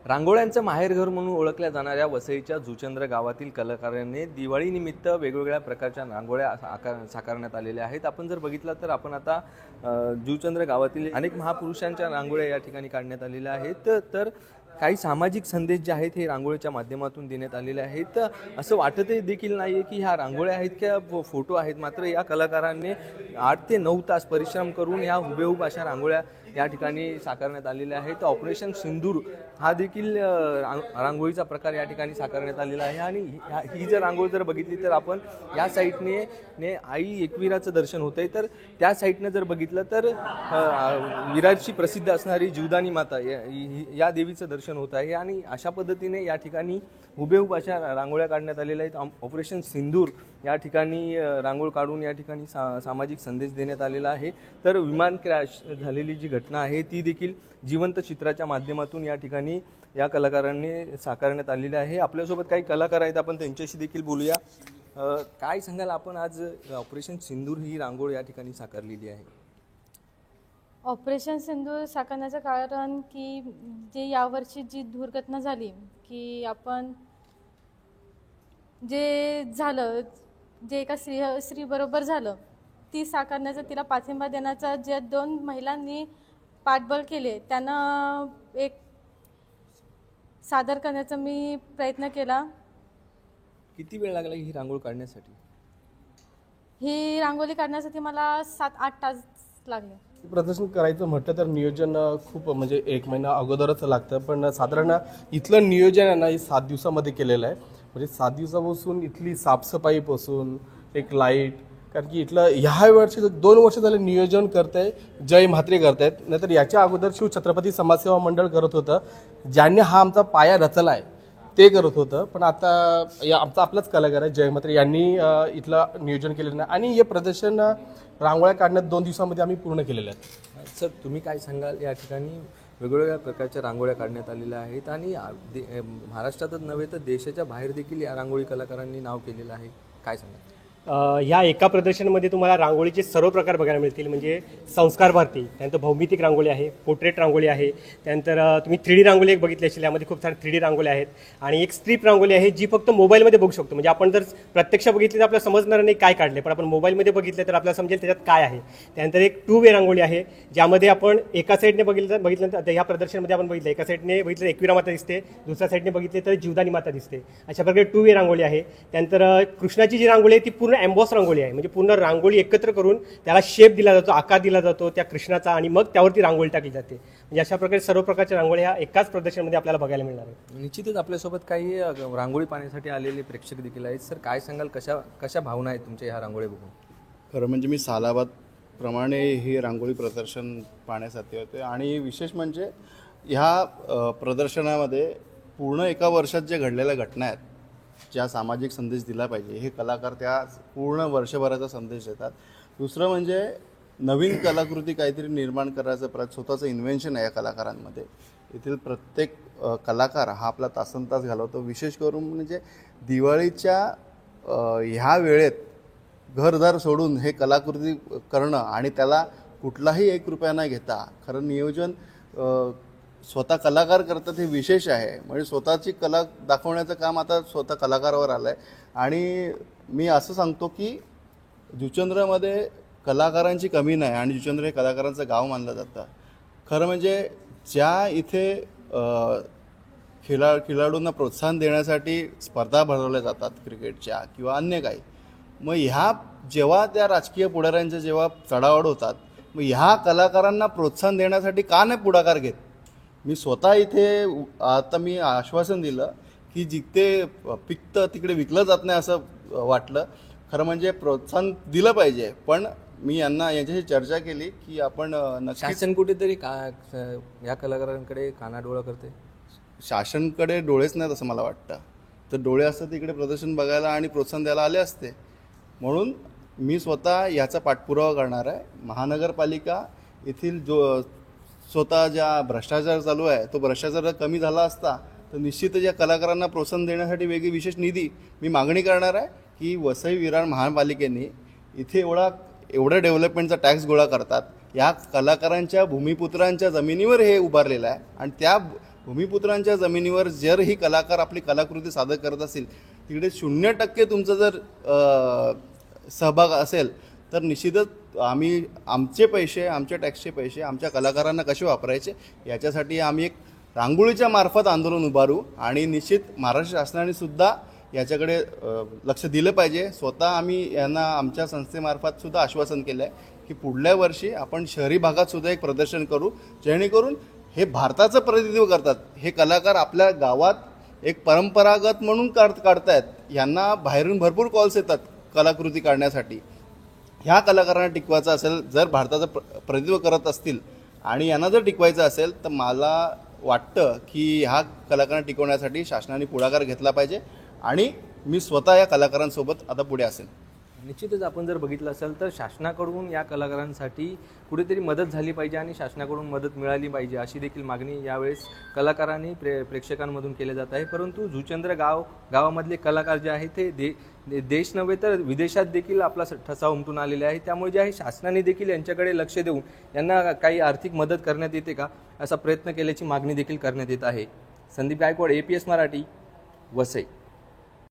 रांगोळ्यांचं माहेरघर म्हणून ओळखल्या जाणाऱ्या वसईच्या जुचंद्र गावातील कलाकारांनी दिवाळीनिमित्त वेगवेगळ्या प्रकारच्या रांगोळ्या साकारण्यात आलेल्या आहेत। आपण जर बघितलं तर आपण आता जुचंद्र गावातील अनेक महापुरुषांच्या रांगोळ्या या ठिकाणी काढण्यात आलेल्या आहेत। तर काही सामाजिक संदेश जे आहेत हे रांगोळीच्या माध्यमातून देण्यात आलेले आहेत। असं वाटतही देखील नाही की ह्या रांगोळ्या आहेत किंवा फोटो आहेत, मात्र या कलाकारांनी 8 ते 9 तास परिश्रम करून ह्या हुबेहूब अशा रांगोळ्या या ठिकाणी साकारण्यात आलेल्या आहेत। ऑपरेशन सिंदूर हा देखील रांगोळीचा प्रकार या ठिकाणी साकारण्यात आलेला आहे। आणि ही जर रांगोळी जर बघितली तर आपण या साईडने आई एकविराचं दर्शन होतंय, तर त्या साईडने जर बघितलं तर विरारची प्रसिद्ध असणारी जीवदानी माता या देवीचं दर्शन होत आहे। आणि अशा पद्धतीने या ठिकाणी हुबेहूब अशा रांगोळ्या काढण्यात आलेल्या आहेत। ऑपरेशन सिंदूर या ठिकाणी रांगोळ काढून या ठिकाणी सामाजिक संदेश देण्यात आलेला आहे। तर विमान क्रॅश झालेली जी घटना आहे ती देखील जिवंत चित्राच्या माध्यमातून या ठिकाणी या कलाकारांनी साकारण्यात आलेली आहे। आपल्यासोबत काही कलाकार आहेत, आपण त्यांच्याशी देखील बोलूया। काय सांगाल आपण, आज ऑपरेशन सिंदूर ही रांगोळ या ठिकाणी साकारलेली आहे? ऑपरेशन सिंदूर साकारण्याचं कारण की जे यावर्षी जी दुर्घटना झाली की आपण जे झालं, जे एका स्त्री बरोबर झालं, ती साकारण्याचा, तिला पाठिंबा देण्याचा जे 2 महिलांनी पाठबळ केले त्यांना एक सादर करण्याचा मी प्रयत्न केला। किती वेळ लागला ही रांगोळ काढण्यासाठी? ही रांगोळी काढण्यासाठी मला 7-8 तास लागले। प्रदर्शन करायचं म्हटलं तर नियोजन खूप म्हणजे 1 महिना अगोदरच लागतं, पण साधारण इथलं नियोजन आहे ना हे 7 दिवसामध्ये केलेलं आहे। म्हणजे 7 दिवसापासून इथली साफसफाईपासून एक लाईट, कारण की इथलं ह्या वर्षी 2 वर्ष झाले नियोजन करताय जय म्हात्रे करतायत, नाहीतर याच्या अगोदर शिव छत्रपती समाजसेवा मंडळ करत होतं, ज्यांनी हा आमचा पाया रचला आहे ते करत होतं। पण आता आमचा आपलाच कलाकार आहे जय म्हात्रे यांनी इथलं नियोजन केलेलं नाही आणि हे प्रदर्शन रांगोळ्या काढण्यात 2 दिवसामध्ये आम्ही पूर्ण केलेले आहेत। सर, तुम्ही काय सांगाल? या ठिकाणी वेगवेगळ्या प्रकारच्या रांगोळ्या काढण्यात आलेल्या आहेत आणि महाराष्ट्रातच नव्हे तर देशाच्या बाहेर देखील या रांगोळी कलाकारांनी नाव केलेलं आहे, काय सांगाल? ह्या एका प्रदर्शनमध्ये तुम्हाला रांगोळीचे सर्व प्रकार बघायला मिळतील। म्हणजे संस्कार भारती, त्यानंतर भौमितिक रांगोळी आहे, पोर्ट्रेट रांगोळी आहे, त्यानंतर तुम्ही 3D रांगोळी एक बघितली असेल, यामध्ये खूप सारे 3D रांगोळी आहेत आणि एक स्ट्रीप रांगोळी आहे जी फक्त मोबाईलमध्ये बघू शकतो। म्हणजे आपण जर प्रत्यक्ष बघितली तर आपल्याला समजणार नाही काय काढले, पण आपण मोबाईलमध्ये बघितलं तर आपल्याला समजेल त्याच्यात काय आहे। त्यानंतर एक 2 वे रांगोळी आहे ज्यामध्ये आपण एका साईडने बघितलं तर ह्या प्रदर्शनमध्ये आपण बघितलं एका साईडने बघितलं एकविरा माता दिसते, दुसऱ्या साईडने बघितले तर जीवदानी माता दिसते। अशा प्रकारे 2 वे रांगोळी आहे। त्यानंतर कृष्णाची जी रांगोळी आहे ती पूर्ण एम्बॉस रांगोळी आहे, म्हणजे पूर्ण रांगोळी एकत्र करून त्याला शेप दिला जातो, आकार दिला जातो त्या कृष्णाचा, आणि मग त्यावरती रांगोळी टाकली जाते। म्हणजे अशा प्रकारे सर्व प्रकारच्या रांगोळ्या एकाच प्रदर्शनमध्ये आपल्याला बघायला मिळणार आहे। निश्चितच आपल्यासोबत काही रांगोळी पाहण्यासाठी आलेले प्रेक्षक देखील आहेत। सर, काय सांगाल, कशा भावना आहेत तुमच्या ह्या रांगोळी बघून? खरं म्हणजे मी सालाबाद प्रमाणे हे रांगोळी प्रदर्शन पाहण्यासाठी होते आणि विशेष म्हणजे ह्या प्रदर्शनामध्ये पूर्ण एका वर्षात जे घडलेल्या घटना आहेत, ज्या सामाजिक संदेश दिला पाहिजे, हे कलाकार त्या पूर्ण वर्षभराचा संदेश देतात। दुसरं म्हणजे नवीन कलाकृती काहीतरी निर्माण करायचं स्वतःचं इन्व्हेन्शन आहे या कलाकारांमध्ये। येथील प्रत्येक कलाकार हा आपला तासनतास घालवतो। विशेष करून म्हणजे दिवाळीच्या ह्या वेळेत घरदार सोडून हे कलाकृती करणं आणि त्याला कुठलाही 1 रुपया न घेता खरं नियोजन स्वतः कलाकार करतात, हे विशेष आहे। म्हणजे स्वतःची कला दाखवण्याचं काम आता स्वतः कलाकारावर आलं आहे। आणि मी असं सांगतो की जुचंद्रमध्ये कलाकारांची कमी नाही आणि जुचंद्र हे कलाकारांचं गाव मानलं जातं। खरं म्हणजे ज्या इथे खेळाडूंना प्रोत्साहन देण्यासाठी स्पर्धा भरवल्या जातात क्रिकेटच्या किंवा अन्य काही, मग ह्या जेव्हा त्या राजकीय पुढाऱ्यांच्या जेव्हा चढाओढ होतात, मग ह्या कलाकारांना प्रोत्साहन देण्यासाठी का नाही पुढाकार घेत? मी स्वतः इथे आता मी आश्वासन दिलं की जिथे पिकतं तिकडे विकलं जात नाही असं वाटलं। खरं म्हणजे प्रोत्साहन दिलं पाहिजे, पण मी यांच्याशी चर्चा केली की आपण शासन कुठेतरी या कलाकारांकडे कानाडोळा करते। शासनकडे डोळेच नाहीत असं मला वाटतं, तर डोळे असतात तिकडे प्रदर्शन बघायला आणि प्रोत्साहन द्यायला आले असते। म्हणून मी स्वतः याचा पाठपुरावा करणार आहे। महानगरपालिका येथील स्वतः ज्या भ्रष्टाचार चालू आहे तो भ्रष्टाचार कमी झाला असता तर निश्चितच या कलाकारांना प्रोत्साहन देण्यासाठी वेगळी विशेष निधी मी मागणी करणार आहे की वसई विरार महापालिकेने इथे एवढा डेव्हलपमेंटचा टॅक्स गोळा करतात, या कलाकारांच्या भूमिपुत्रांच्या जमिनीवर हे उभारलेलं आहे आणि त्या भूमिपुत्रांच्या जमिनीवर जर ही कलाकार आपली कलाकृती सादर करत असतील, तिकडे 0% तुमचं जर सहभाग असेल तर निश्चितच आम्ही आमचे पैसे, आमच्या टॅक्सचे पैसे आमच्या कलाकारांना कसे वापरायचे याच्यासाठी आम्ही एक रांगोळीच्या मार्फत आंदोलन उभारू आणि निश्चित महाराष्ट्र शासनाने सुद्धा याच्याकडे लक्ष दिलं पाहिजे. स्वतः आम्ही यांना आमच्या संस्थेमार्फत सुद्धा आश्वासन केलं आहे की पुढल्या वर्षी आपण शहरी भागात सुद्धा एक प्रदर्शन करू, जेणेकरून हे भारताचं प्रतिनिधित्व करतात. हे कलाकार आपल्या गावात एक परंपरागत म्हणून काढतायत. यांना बाहेरून भरपूर कॉल्स येतात कलाकृती काढण्यासाठी. ह्या कलाकारांना टिकवायचं असेल, जर भारताचं प्रतिनिधित्व करत असतील आणि यांना जर टिकवायचं असेल तर मला वाटतं की ह्या कलाकारांना टिकवण्यासाठी शासनाने पुढाकार घेतला पाहिजे आणि मी स्वतः या कलाकारांसोबत आता पुढे असेल. निश्चितच आपण जर बघितलं असेल तर शासनाकडून या कलाकारांसाठी कुठेतरी मदत झाली पाहिजे आणि शासनाकडून मदत मिळाली पाहिजे अशी देखील मागणी यावेळेस कलाकारांनी प्रेक्षकांमधून केली जात आहे. परंतु जुचंद्र गावामधले कलाकार जे आहेत ते देश नव्हे तर विदेशात देखील आपला ठसा उमटून आलेले आहे. त्यामुळे जे आहे शासनाने देखील यांच्याकडे लक्ष देऊन यांना काही आर्थिक मदत करण्यात येते का असा प्रयत्न केल्याची मागणी देखील करण्यात येत आहे. संदीप गायकवाड, APS मराठी, वसई.